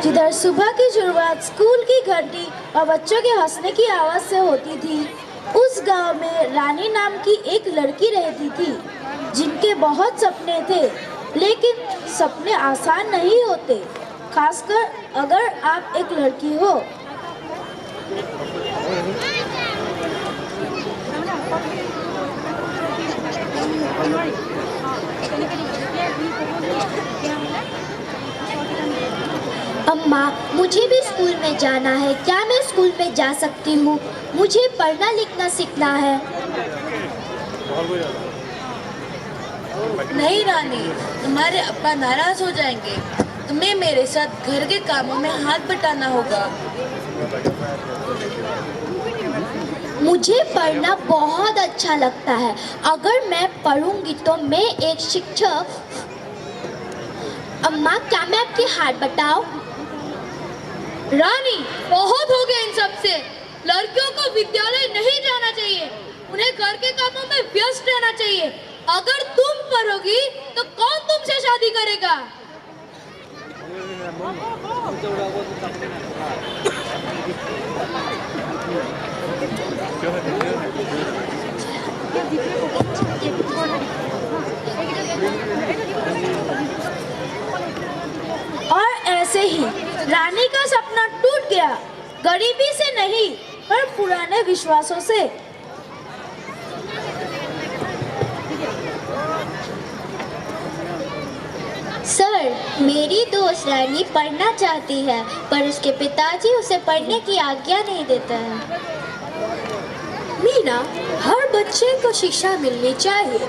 जिधर सुबह की शुरुआत स्कूल की घंटी और बच्चों के हंसने की आवाज़ से होती थी, उस गांव में रानी नाम की एक लड़की रहती थी जिनके बहुत सपने थे। लेकिन सपने आसान नहीं होते, खासकर अगर आप एक लड़की हो। अम्मा, मुझे भी स्कूल में जाना है। क्या मैं स्कूल में जा सकती हूँ? मुझे पढ़ना लिखना सीखना है। नहीं रानी, तुम्हारे अब्बा नाराज हो जाएंगे। तुम्हें मेरे साथ घर के कामों में हाथ बटाना होगा। मुझे पढ़ना बहुत अच्छा लगता है। अगर मैं पढ़ूंगी तो मैं एक शिक्षक। अम्मा, क्या मैं आपके हाथ बटाऊं? रानी, बहुत हो गया इन सब से। लड़कियों को विद्यालय नहीं जाना चाहिए, उन्हें घर के कामों में व्यस्त रहना चाहिए। अगर तुम पढ़ोगी तो कौन तुमसे शादी करेगा? और ऐसे ही रानी का सपना टूट गया, गरीबी से नहीं पर पुराने विश्वासों से। सर, मेरी दोस्त रानी पढ़ना चाहती है पर उसके पिताजी उसे पढ़ने की आज्ञा नहीं देते हैं। मीना, हर बच्चे को शिक्षा मिलनी चाहिए।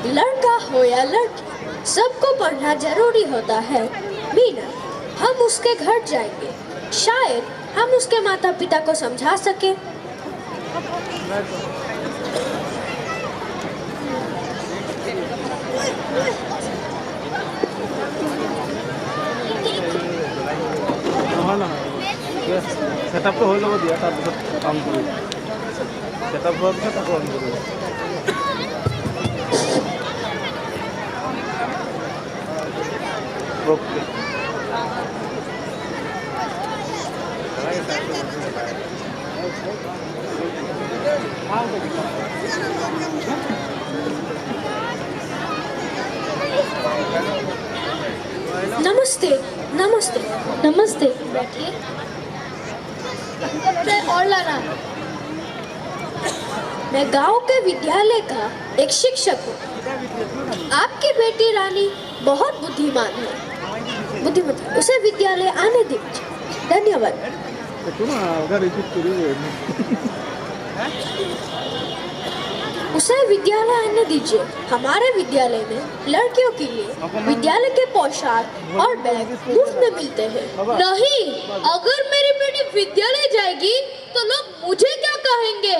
लड़का हो या लड़की, सबको पढ़ना जरूरी होता है। मीना, हम उसके घर जाएंगे, शायद हम उसके माता पिता को समझा सके। सेटअप तो हो যাব দিয়া তাৰপিছত কাম কৰিম সেটআপ হোৱাৰ পিছত আকৌ অন কৰিব ओके नमस्ते। नमस्ते। नमस्ते। बैठिए। और लाना। मैं गांव के विद्यालय का एक शिक्षक हूँ। आपकी बेटी रानी बहुत बुद्धिमान है, बुद्धिमती। उसे विद्यालय आने दीजिए। धन्यवाद। একটু না ওটা রিপিট করি उसे विद्यालय आने दीजिए। हमारे विद्यालय में लड़कियों के लिए विद्यालय के पोशाक और बैग मुफ्त में मिलते हैं। नहीं, अगर मेरी बेटी विद्यालय जाएगी तो लोग मुझे क्या कहेंगे?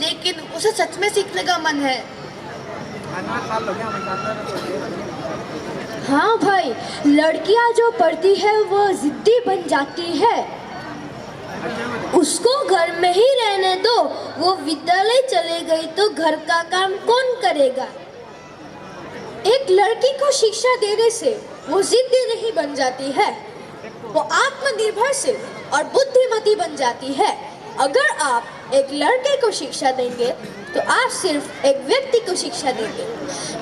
लेकिन उसे सच में सीखने का मन है। हाँ भाई, लड़कियां जो पढ़ती है वो जिद्दी बन जाती है। उसको घर में ही रहने दो, वो विद्यालय चले गई तो घर का काम कौन करेगा? एक लड़की को शिक्षा देने से वो जिद्दी नहीं बन जाती है, वो आत्मनिर्भर से और बुद्धिमती बन जाती है। अगर आप एक लड़के को शिक्षा देंगे तो आप सिर्फ एक व्यक्ति को शिक्षा देंगे,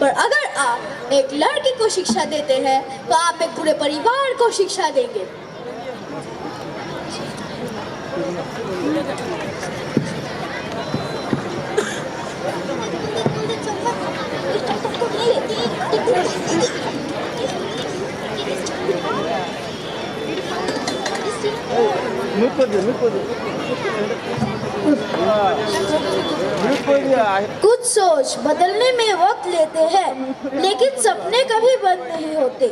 पर अगर आप एक लड़की को शिक्षा देते हैं तो आप एक पूरे परिवार को शिक्षा देंगे। म्यूट कर दिया कुछ सोच बदलने में वक्त लेते हैं, लेकिन सपने कभी बंद नहीं होते।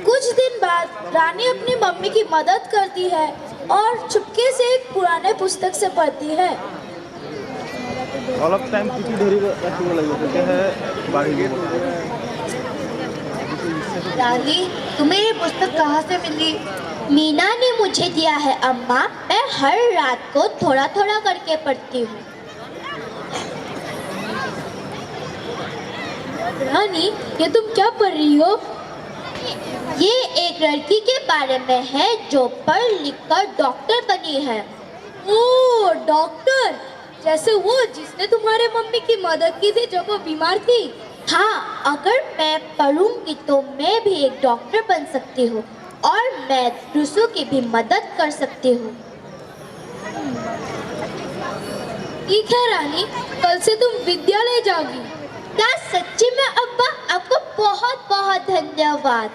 कुछ दिन बाद रानी अपनी मम्मी की मदद करती है और चुपके से एक पुराने पुस्तक से पढ़ती है। অলপ টাইম পিটি ধৰি ৰাখিব লাগিব, তেতিয়াহে বাঢ়িব। रानी, तुम्हें ये पुस्तक कहाँ से मिली? मीना ने मुझे दिया है अम्मा। मैं हर रात को थोड़ा थोड़ा करके पढ़ती हूँ। रानी, ये तुम क्या पढ़ रही हो? ये एक लड़की के बारे में है जो पढ़ लिख कर डॉक्टर बनी है। ओ डॉक्टर, जैसे वो जिसने तुम्हारे मम्मी की मदद की थी जब वो बीमार थी। हाँ, अगर मैं पढ़ूंगी तो मैं भी एक डॉक्टर बन सकती हूँ और मैं दूसरों की भी मदद कर सकती हूँ। ठीक है रानी, कल से तुम विद्यालय जाओगी। क्या सच्ची में अब्बा? आपको बहुत बहुत धन्यवाद।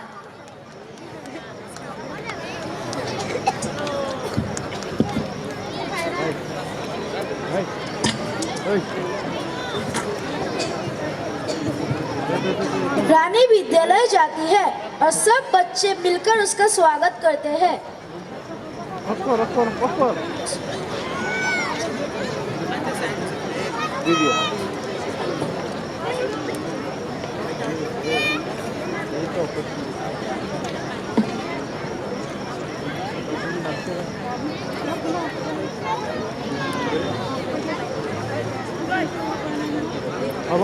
रानी विद्यालय जाती है और सब बच्चे मिलकर उसका स्वागत करते हैं। रखो रखो रखो वीडियो अब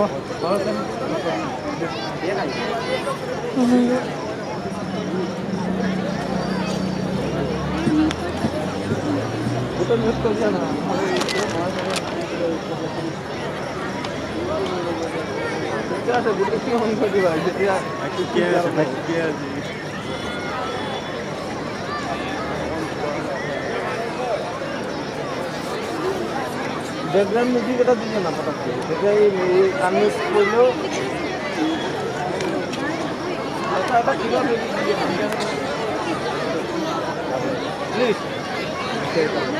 म्यूट कर दिया ना। क्या से बुक क्यों ऑन कर दिया? क्या बैकग्राउंड म्यूजिक এটা দিও না পটক করে। সেটাই এই কান মিউট করলো। এটা কিভাবে प्लीज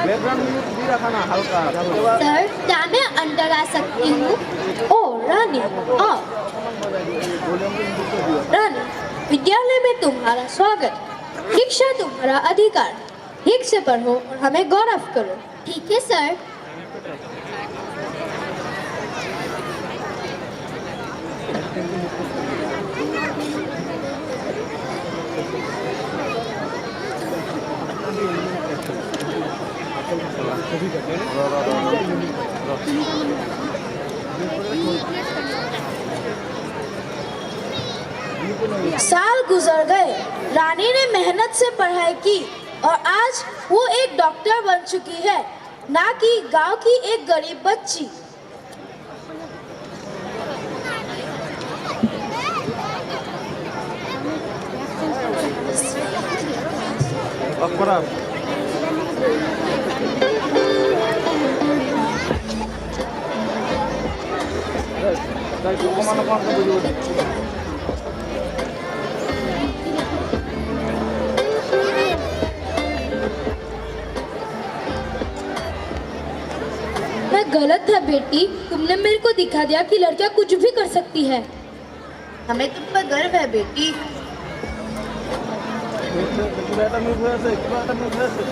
बैकग्राउंड म्यूजिक भी रखा ना हल्का। सर, क्या मैं अंदर आ सकती हूँ? ओ रानी, आओ। रानी, विद्यालय में तुम्हारा स्वागत। शिक्षा तुम्हारा अधिकार। ठीक से पढ़ो और हमें गौरव करो। ठीक है सर। साल गुजर गए। रानी ने मेहनत से पढ़ाई की और आज वो एक डॉक्टर बन चुकी है, ना कि गांव की एक गरीब बच्ची। अकबर मैं गलत था बेटी, तुमने मेरे को दिखा दिया कि लड़कियां कुछ भी कर सकती है। हमें तुम पर गर्व है बेटी। बेटा म्यूट हुआ से बेटा म्यूट हुआ से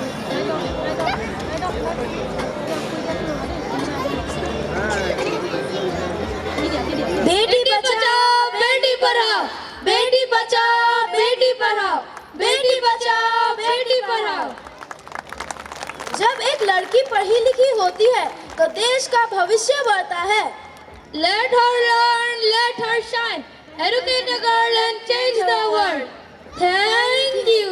बेटी बचाओ बेटी पढ़ाओ, बेटी बचाओ बेटी पढ़ाओ, बेटी बचाओ बेटी पढ़ाओ। जब एक लड़की पढ़ी लिखी होती है तो देश का भविष्य बढ़ता है। Let her learn, let her shine. Educate a girl and change the world. Thank you.